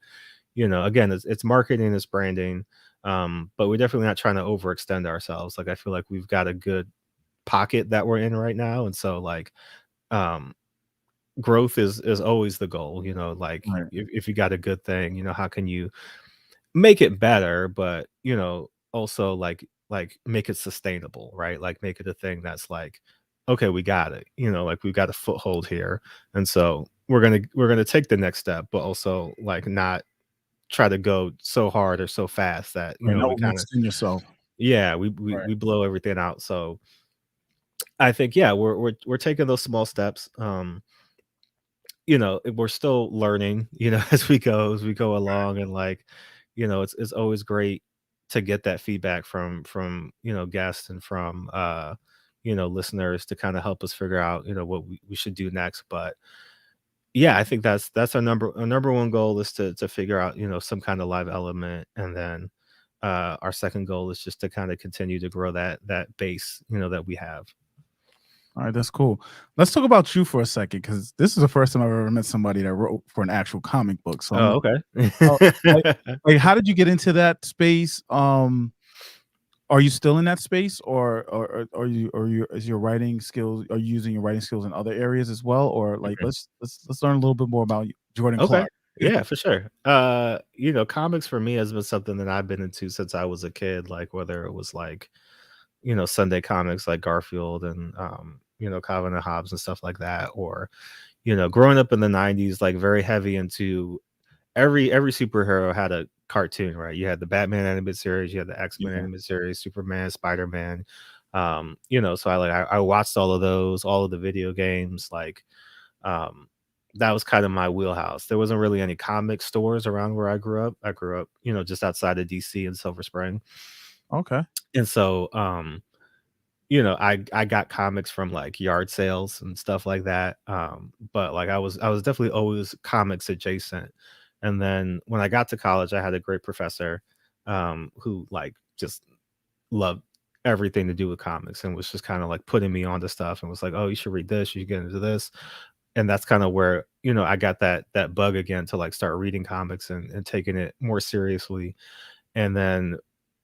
again, it's marketing, it's branding. But we're definitely not trying to overextend ourselves. Like I feel like we've got a good pocket that we're in right now. And so like um growth is always the goal, like Right. if you got a good thing, how can you make it better, but, also like make it sustainable, right? Like make it a thing that's like, okay, we got it. Like we've got a foothold here. And so we're gonna take the next step, but also like not try to go so hard or so fast that, Right. Not we kind of, overextend yourself. yeah, we blow everything out. So I think, yeah, we're taking those small steps. We're still learning, as we go along, and like, it's always great to get that feedback from guests and from listeners to kind of help us figure out, what we should do next. But yeah, I think that's our number one goal is to figure out, some kind of live element. And then our second goal is just to kind of continue to grow that base, that we have. All right, that's cool. Let's talk about you for a second, because this is the first time I've ever met somebody that wrote for an actual comic book. So Oh, okay. like, like, how did you get into that space? Are you still in that space, or are you is your writing skills? Are you using your writing skills in other areas as well, or like let's learn a little bit more about you, Jordan Okay. Clark. Yeah, for sure. Comics for me has been something that I've been into since I was a kid, like whether it was like, Sunday comics like Garfield and Calvin and Hobbes and stuff like that, or, growing up in the 90s, like very heavy into every superhero had a cartoon, right? You had the Batman animated series, you had the X-Men Yeah. animated series, Superman, Spider-Man. So I watched all of those, all of the video games, like um that was kind of my wheelhouse. There wasn't really any comic stores around where I grew up. I grew up, just outside of DC in Silver Spring. Okay. And so I got comics from like yard sales and stuff like that. But like I was definitely always comics adjacent. And then when I got to college, I had a great professor who like just loved everything to do with comics and was just kind of like putting me onto stuff and was like, "Oh, you should read this, you should get into this." And that's kind of where, I got that bug again to like start reading comics and taking it more seriously. And then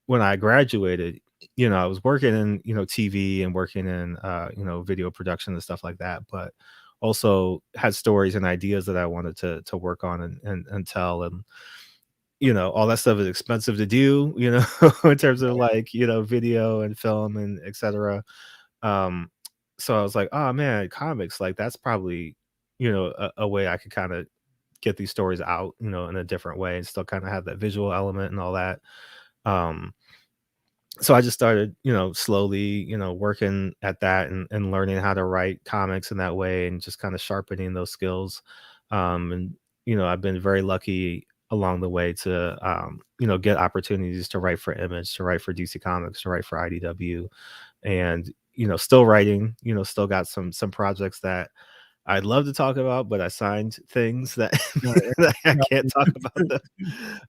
when I graduated, I was working in, TV and working in, video production and stuff like that, but also had stories and ideas that I wanted to work on and tell. And, all that stuff is expensive to do, in terms of like, video and film and etc. Um, so I was like, oh man, comics, like that's probably, a way I could kind of get these stories out, in a different way and still kind of have that visual element and all that. Um, so I just started, slowly, working at that and learning how to write comics in that way and just kind of sharpening those skills. And, I've been very lucky along the way to, get opportunities to write for Image, to write for DC Comics, to write for IDW, and, still writing, still got some projects that I'd love to talk about, but I signed things that, Right. that I can't talk about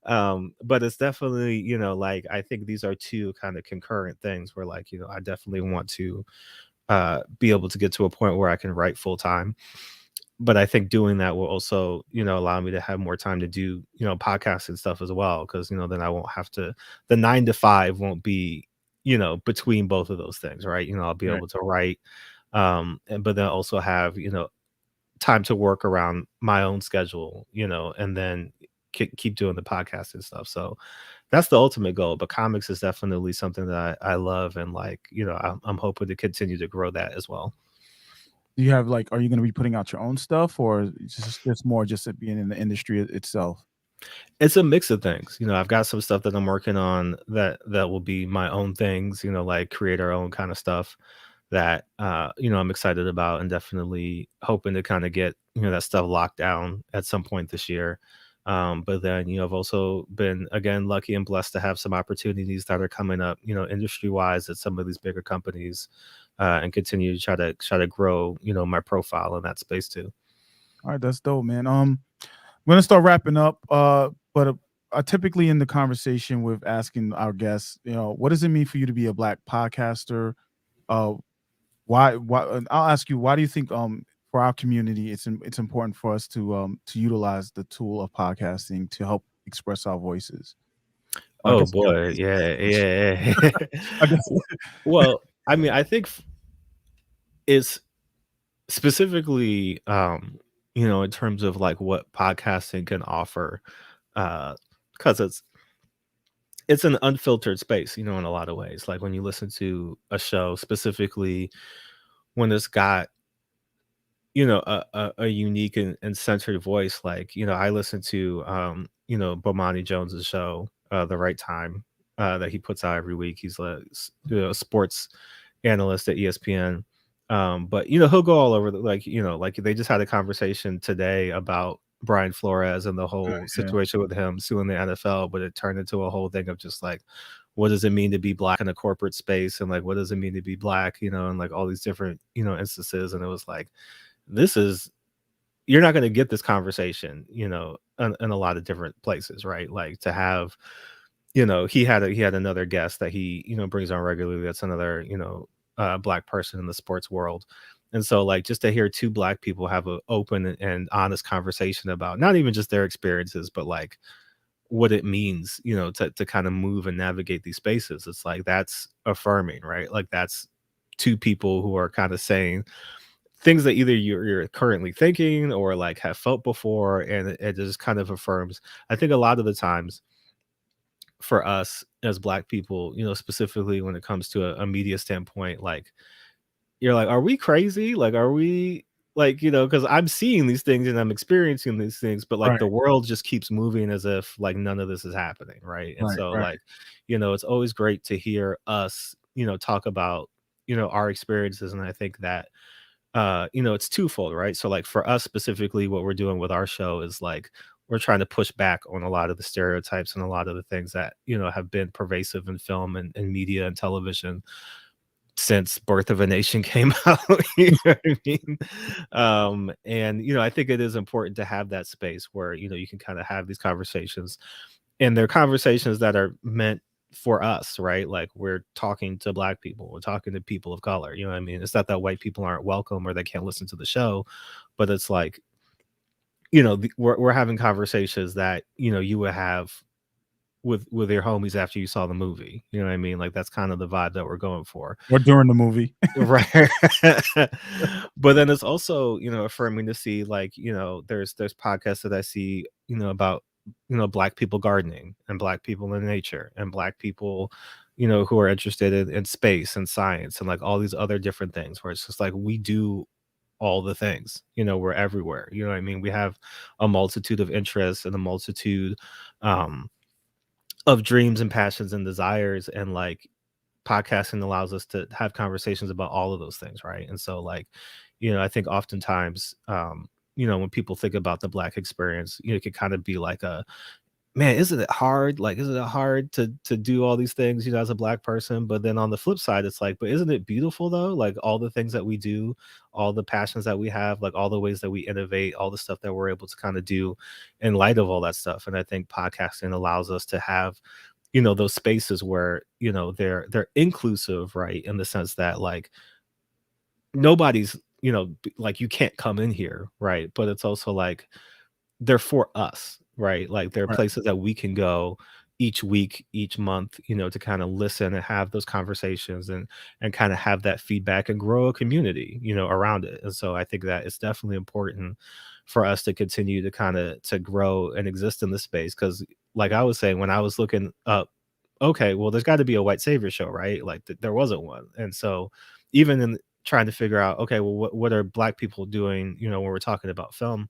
them. But it's definitely, like I think these are two kind of concurrent things where like, I definitely want to be able to get to a point where I can write full time. But I think doing that will also, allow me to have more time to do, podcasts and stuff as well. Cause, then I won't have to, the 9 to 5 won't be, between both of those things, right? I'll be Right. able to write, but then also have, time to work around my own schedule, and then keep doing the podcast and stuff. So that's the ultimate goal. But comics is definitely something that I love. And like, I'm hoping to continue to grow that as well. Do you have like, are you going to be putting out your own stuff, or it's more just it being in the industry itself? It's a mix of things. I've got some stuff that I'm working on that will be my own things, like create our own kind of stuff that I'm excited about and definitely hoping to kind of get, that stuff locked down at some point this year. But then, I've also been again lucky and blessed to have some opportunities that are coming up, industry wise at some of these bigger companies, and continue to try to grow, my profile in that space too. All right, that's dope, man. I'm gonna start wrapping up. But I typically end the conversation with asking our guests, what does it mean for you to be a Black podcaster? Uh, why? And I'll ask you, why do you think for our community it's important for us to utilize the tool of podcasting to help express our voices? I Oh guess you boy, yeah, yeah, yeah. I guess Well, I mean, I think it's specifically, in terms of like what podcasting can offer, because it's an unfiltered space, in a lot of ways. Like when you listen to a show, specifically when it's got, a unique and centered voice. Like, I listen to, Bomani Jones's show, The Right Time, that he puts out every week. He's a sports analyst at ESPN. But he'll go all over like they just had a conversation today about Brian Flores and the whole yeah, situation with him suing the NFL, but it turned into a whole thing of just like, what does it mean to be Black in a corporate space? And like, what does it mean to be Black, and like all these different, instances. And it was like, this is, you're not going to get this conversation, in a lot of different places, right? Like to have, he had another guest that he, brings on regularly. That's another, Black person in the sports world. And so like just to hear two Black people have an open and honest conversation about not even just their experiences, but like what it means, to kind of move and navigate these spaces. It's like, that's affirming, right? Like that's two people who are kind of saying things that either you're currently thinking or like have felt before, and it just kind of affirms. I think a lot of the times for us as Black people, specifically when it comes to a media standpoint, like you're like, are we crazy? Like, are we like, because I'm seeing these things and I'm experiencing these things, but like right, the world just keeps moving as if like none of this is happening, right? And right, so right. like, it's always great to hear us, talk about, our experiences. And I think that it's twofold, right? So like for us specifically, what we're doing with our show is like we're trying to push back on a lot of the stereotypes and a lot of the things that, have been pervasive in film and media and television since Birth of a Nation came out. You know what I mean? And I think it is important to have that space where, you can kind of have these conversations, and they're conversations that are meant for us, right? Like we're talking to Black people, we're talking to people of color. You know what I mean? It's not that white people aren't welcome or they can't listen to the show, but it's like, we're having conversations that, you would have with your homies after you saw the movie. You know what I mean? Like that's kind of the vibe that we're going for. Or during the movie. Right. But then it's also, affirming to see like, there's podcasts that I see, about, Black people gardening and Black people in nature and Black people, who are interested in space and science and like all these other different things where it's just like we do all the things, we're everywhere. You know what I mean? We have a multitude of interests and a multitude um of dreams and passions and desires, and like podcasting allows us to have conversations about all of those things, right? And so like, I think oftentimes when people think about the Black experience, it could kind of be like a man, isn't it hard? Like, isn't it hard to do all these things, as a Black person? But then on the flip side, it's like, but isn't it beautiful though? Like all the things that we do, all the passions that we have, like all the ways that we innovate, all the stuff that we're able to kind of do in light of all that stuff. And I think podcasting allows us to have, those spaces where, they're inclusive, right? In the sense that like nobody's, like you can't come in here, right? But it's also like they're for us, right? Like there are Right. places that we can go each week, each month, to kind of listen and have those conversations and kind of have that feedback and grow a community, around it. And so I think that it's definitely important for us to continue to kind of to grow and exist in this space. Cause like I was saying, when I was looking up, okay, well, there's got to be a white savior show, right? Like there wasn't one. And so even in trying to figure out, okay, well, what are Black people doing, when we're talking about film,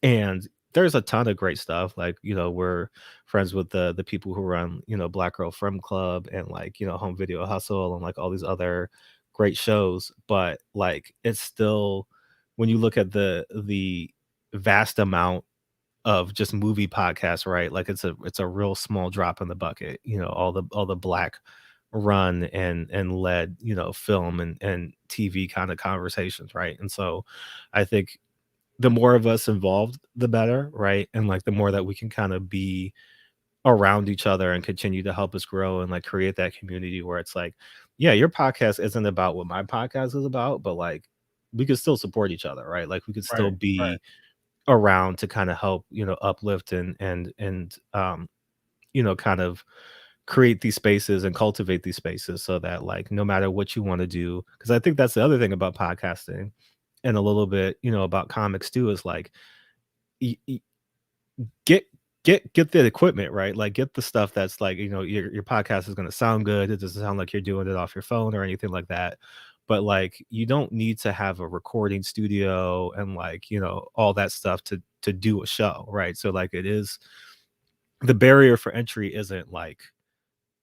and there's a ton of great stuff. Like, we're friends with the people who run, Black Girl Film Club and like, Home Video Hustle and like all these other great shows. But like it's still, when you look at the vast amount of just movie podcasts, right? Like it's a real small drop in the bucket, all the Black run and led, film and TV kind of conversations, right? And so I think the more of us involved, the better, right? And like the more that we can kind of be around each other and continue to help us grow and like create that community where it's like, yeah, your podcast isn't about what my podcast is about, but like we could still support each other, right? Like we could still Right. Right. be around to kind of help, uplift and kind of create these spaces and cultivate these spaces so that like no matter what you want to do, because I think that's the other thing about podcasting and a little bit, about comics too, is like y- y- get get the equipment, right? Like get the stuff that's like, your podcast is going to sound good. It doesn't sound like you're doing it off your phone or anything like that. But like you don't need to have a recording studio and like, all that stuff to do a show, right? So like it is, the barrier for entry isn't like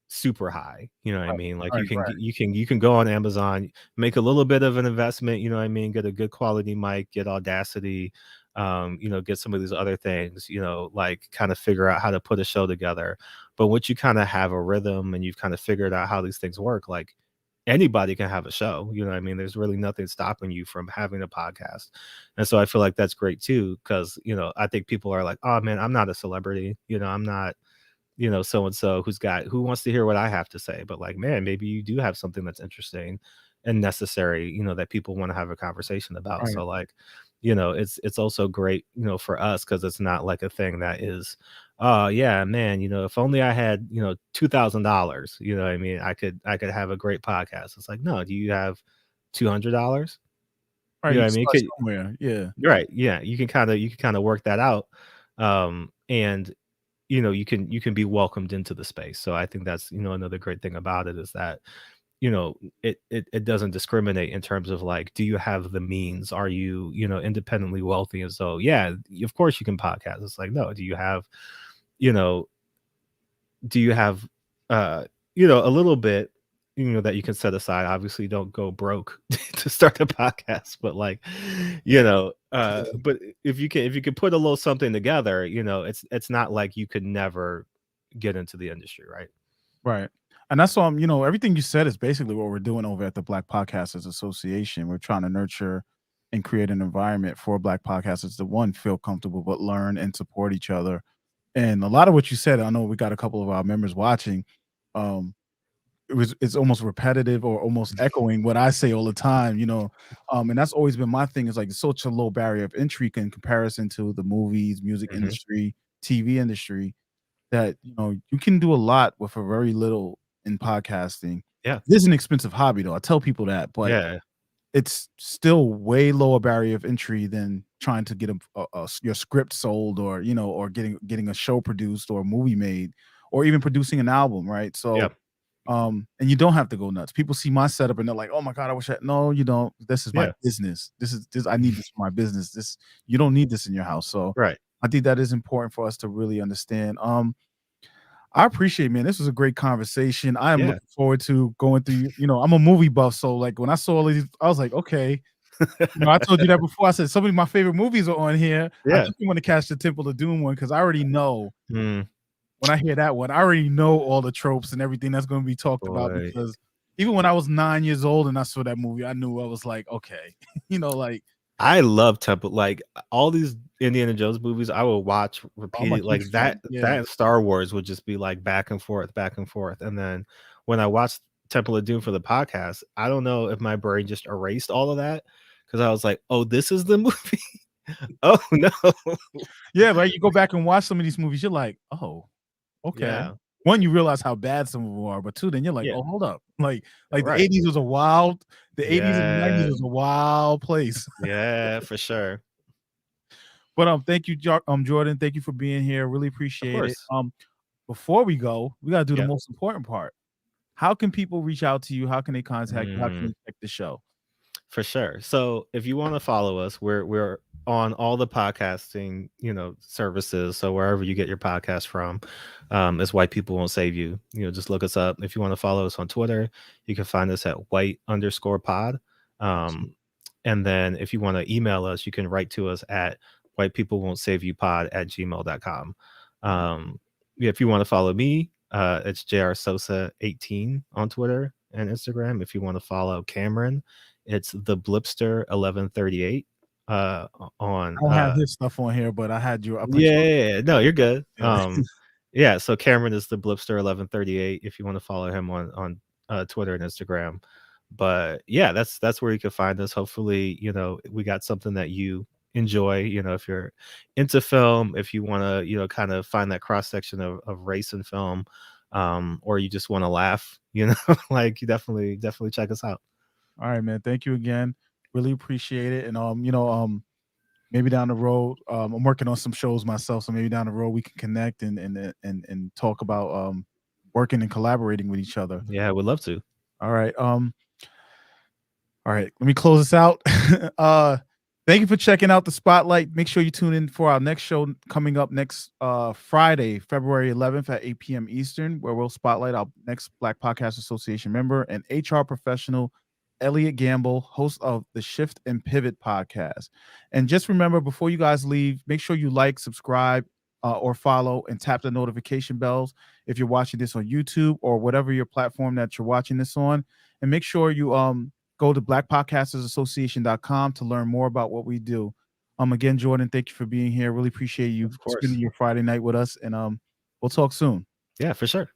super high, you know what I Right. mean? Like Right. you can go on Amazon, make a little bit of an investment, you know what I mean? Get a good quality mic, get Audacity, get some of these other things, like kind of figure out how to put a show together. But once you kind of have a rhythm and you've kind of figured out how these things work, like anybody can have a show, you know what I mean? There's really nothing stopping you from having a podcast. And so I feel like that's great too, because I think people are like, oh man, I'm not a celebrity, I'm not so and so who wants to hear what I have to say. But like, man, maybe you do have something that's interesting and necessary, that people want to have a conversation about. Right. So like, it's also great, for us because it's not like a thing that is, oh yeah, man, if only I had, $2,000, you know what I mean? I could have a great podcast. It's like, no, do you have $200? Right. You know You what I can mean? start somewhere. Yeah. Right. Yeah. You can kind of work that out. And you can be welcomed into the space. So I think that's another great thing about it is that it doesn't discriminate in terms of like, do you have the means, are you independently wealthy? And so yeah, of course you can podcast. It's like, no, you know do you have uh a little bit that you can set aside? Obviously don't go broke to start a podcast, but like but if you can put a little something together, it's not like you could never get into the industry, right? Right. And that's everything you said is basically what we're doing over at the Black Podcasters Association. We're trying to nurture and create an environment for Black podcasters to one, feel comfortable, but learn and support each other. And a lot of what you said, I know we got a couple of our members watching. Um, it's almost repetitive or almost echoing what I say all the time, and that's always been my thing is like such a low barrier of entry in comparison to the movies, music Hmm. industry, TV industry that you can do a lot with a very little in podcasting. Yeah. It is an expensive hobby though. I tell people that, but Yeah. it's still way lower barrier of entry than trying to get your script sold or or getting a show produced or a movie made or even producing an album, right? Yeah. So and you don't have to go nuts. People see my setup and they're like, "Oh my god, I wish I." No, you don't. This is my Yeah. business. This. I need this for my business. This. You don't need this in your house. So Right. I think that is important for us to really understand. I appreciate, man. This was a great conversation. I am Yeah. looking forward to going through. I'm a movie buff, so like when I saw all these, I was like, okay. I told you that before. I said some of my favorite movies are on here. I Yeah. just want to catch the Temple of Doom one because I already know Mm, when I hear that one, I already know all the tropes and everything that's going to be talked about boy. because even when I was 9 years old and I saw that movie, I knew I was like, okay, like I love Temple. Like all these Indiana Jones movies, I will watch I'm a repeated. huge Like fan. that Yeah. that Star Wars would just be like back and forth, back and forth. And then when I watched Temple of Doom for the podcast, I don't know if my brain just erased all of that because I was like, oh, this is the movie. Oh no. Yeah, right. You go back and watch some of these movies, you're like, oh, okay. Yeah. One, you realize how bad some of them are, but two, then you're like, Yeah. oh, hold up. Like the Right. 80s was the 80s and 90s Yeah. was a wild place. Yeah, for sure. But thank you, Jordan. Thank you for being here. Really Of appreciate it. course. Before we go, we gotta do the Yeah. most important part. How can people reach out to you? How can they contact you? How can Mm. they check the show? For sure. So if you want to follow us, we're on all the podcasting, services. So wherever you get your podcast from, is White People Won't Save You. Just look us up. If you want to follow us on Twitter, you can find us at white_pod. Um, and then if you want to email us, you can write to us at whitepeoplewon'tsaveyoupod@gmail.com. Yeah, if you want to follow me, it's JR Sosa 18 on Twitter and Instagram. If you want to follow Cameron, it's the Blipster 1138 on I don't have his stuff on here, but I put you yeah, no, you're good. on. Yeah, so Cameron is the Blipster 1138 if you want to follow him on Twitter and Instagram. But yeah, that's where you can find us. Hopefully, we got something that you enjoy, if you're into film, if you want to, kind of find that cross section of race and film, or you just want to laugh, like you definitely check us out. All right, man. Thank you again. Really appreciate it. And maybe down the road, I'm working on some shows myself, so maybe down the road we can connect and talk about working and collaborating with each other. Yeah, I would love to. All right. All right, let me close this out. Thank you for checking out the Spotlight. Make sure you tune in for our next show coming up next Friday, February 11th at 8 p.m. Eastern, where we'll spotlight our next Black Podcast Association member and HR professional, Elliot Gamble, host of the Shift and Pivot podcast. And just remember, before you guys leave, make sure you like, subscribe, or follow and tap the notification bells if you're watching this on YouTube or whatever your platform that you're watching this on. And make sure you go to blackpodcastersassociation.com to learn more about what we do. Again, Jordan, thank you for being here. Really appreciate you Of course. spending your Friday night with us, and we'll talk soon. Yeah, for sure.